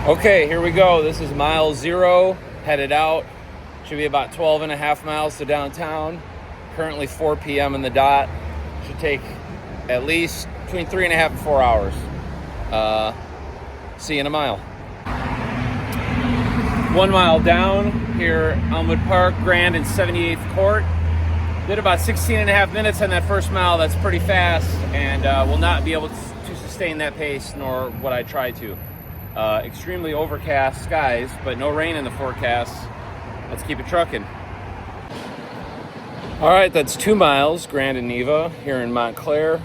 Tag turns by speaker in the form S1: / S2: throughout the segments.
S1: Okay, here we go. This is mile 0, headed out. Should be about 12 and a half miles to downtown. Currently 4 p.m. in the dot. Should take at least between 3.5 and 4 hours. See you in a mile. 1 mile down here, Elmwood Park, Grand and 78th Court. Did about 16 and a half minutes on that first mile. That's pretty fast, and will not be able to sustain that pace, nor would I try to. Extremely overcast skies, but no rain in the forecast. Let's keep it trucking. All right, that's 2 miles, Grand and Neva here in Montclair.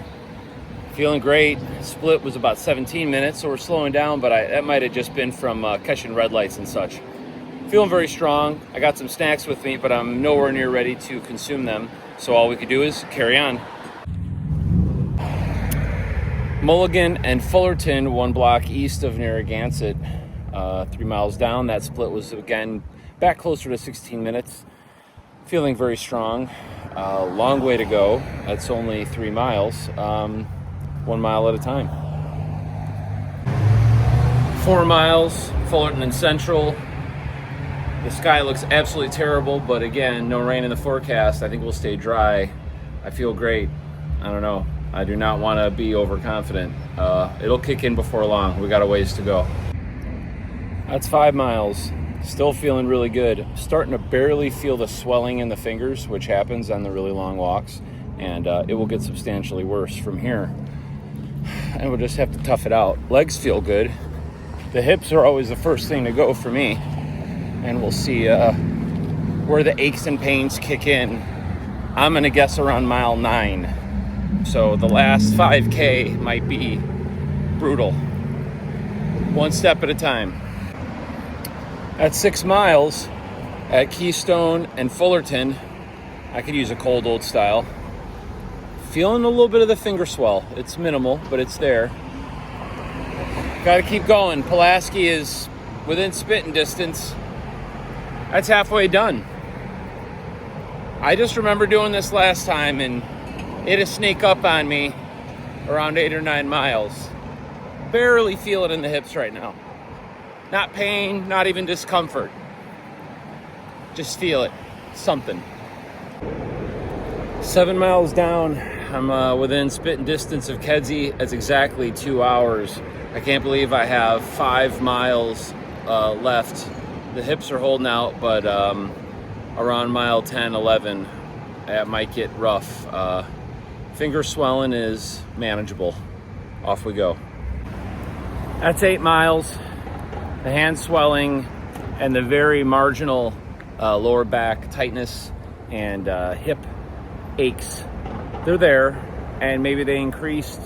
S1: Feeling great. Split was about 17 minutes, so we're slowing down, but that might have just been from catching red lights and such. Feeling very strong. I got some snacks with me, but I'm nowhere near ready to consume them, so all we could do is carry on. Mulligan and Fullerton, 1 block east of Narragansett, 3 miles down. That split was, again, back closer to 16 minutes. Feeling very strong. Long way to go. That's only 3 miles, 1 mile at a time. 4 miles, Fullerton and Central. The sky looks absolutely terrible, but again, no rain in the forecast. I think we'll stay dry. I feel great. I don't know. I do not want to be overconfident. It'll kick in before long. We got a ways to go. That's 5 miles. Still feeling really good. Starting to barely feel the swelling in the fingers, which happens on the really long walks, and it will get substantially worse from here. And we'll just have to tough it out. Legs feel good. The hips are always the first thing to go for me, and we'll see where the aches and pains kick in. I'm gonna guess around mile 9. So the last 5K might be brutal. 1 step at a time. At 6 miles at Keystone and Fullerton, I could use a cold old style. Feeling a little bit of the finger swell. It's minimal, but it's there. Gotta keep going. Pulaski is within spitting distance. That's halfway done. I just remember doing this last time and it'll sneak up on me around 8 or 9 miles. Barely feel it in the hips right now. Not pain, not even discomfort. Just feel it. Something. 7 miles down, I'm within spitting distance of Kedzie. That's exactly 2 hours. I can't believe I have 5 miles left. The hips are holding out, but around mile 10, 11, that might get rough. Finger swelling is manageable. Off we go. That's 8 miles. The hand swelling and the very marginal lower back tightness and hip aches, they're there, and maybe they increased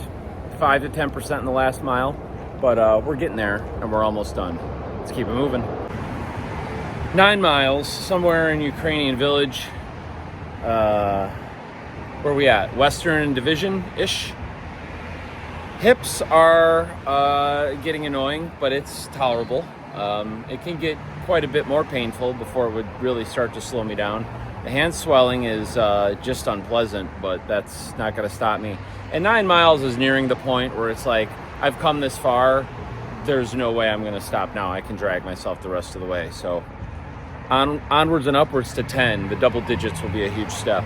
S1: 5 to 10% in the last mile, but we're getting there and we're almost done. Let's keep it moving. 9 miles, somewhere in Ukrainian village. Where we at? Western Division-ish. Hips are getting annoying, but it's tolerable. It can get quite a bit more painful before it would really start to slow me down. The hand swelling is just unpleasant, but that's not going to stop me. And 9 miles is nearing the point where it's like, I've come this far, there's no way I'm going to stop now. I can drag myself the rest of the way. So onwards and upwards to 10, the double digits will be a huge step.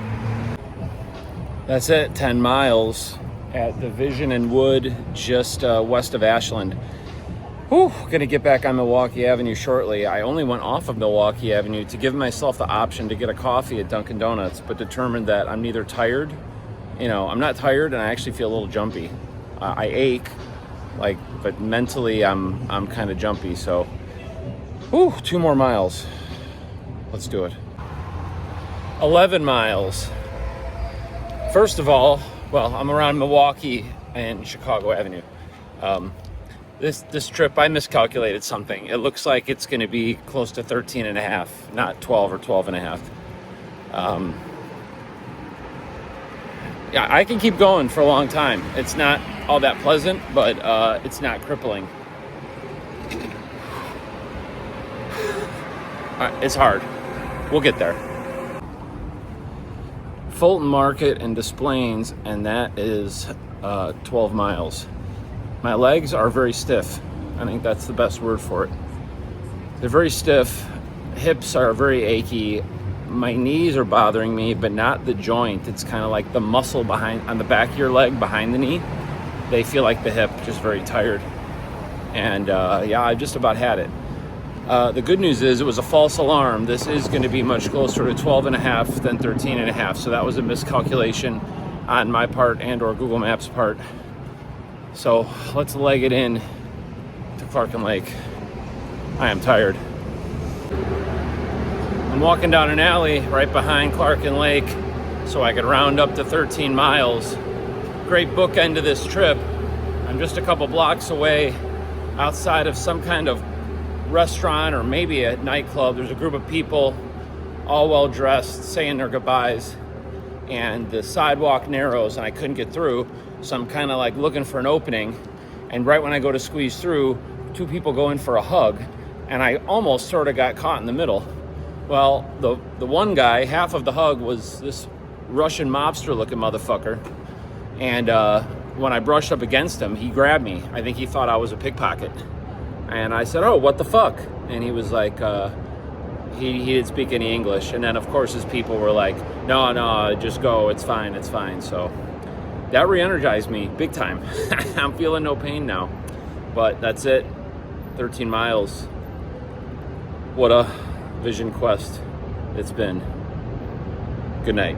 S1: That's it, 10 miles at Division and Wood, just west of Ashland. Whew, gonna get back on Milwaukee Avenue shortly. I only went off of Milwaukee Avenue to give myself the option to get a coffee at Dunkin' Donuts, but determined that I'm neither tired, I'm not tired, and I actually feel a little jumpy. I ache, but mentally I'm kind of jumpy, so whew, 2 more miles. Let's do it. 11 miles. First of all, I'm around Milwaukee and Chicago Avenue. This trip, I miscalculated something. It looks like it's going to be close to 13 and a half, not 12 or 12 and a half. Yeah, I can keep going for a long time. It's not all that pleasant, but it's not crippling. It's hard. We'll get there. Fulton Market and Des Plaines, and that is 12 miles. My legs are very stiff. I think that's the best word for it. They're very stiff. Hips are very achy. My knees are bothering me, but not the joint. It's kind of like the muscle behind on the back of your leg behind the knee. They feel like the hip, just very tired. And yeah, I just about had it. The good news is it was a false alarm. This is going to be much closer to 12 and a half than 13 and a half. So that was a miscalculation on my part and or Google Maps part. So let's leg it in to Clarkin Lake. I am tired. I'm walking down an alley right behind Clarkin Lake so I could round up to 13 miles. Great bookend to this trip. I'm just a couple blocks away outside of some kind of restaurant or maybe a nightclub. There's a group of people all well dressed saying their goodbyes, and the sidewalk narrows and I couldn't get through, so I'm kind of like looking for an opening, and right when I go to squeeze through, two people go in for a hug and I almost sort of got caught in the middle. Well, the one guy, half of the hug was this Russian mobster looking motherfucker, and when I brushed up against him, he grabbed me. I think he thought I was a pickpocket. And I said, oh, what the fuck? And he was like, he didn't speak any English. And then, of course, his people were like, no, just go. It's fine, it's fine. So that re-energized me big time. I'm feeling no pain now. But that's it. 13 miles. What a vision quest it's been. Good night.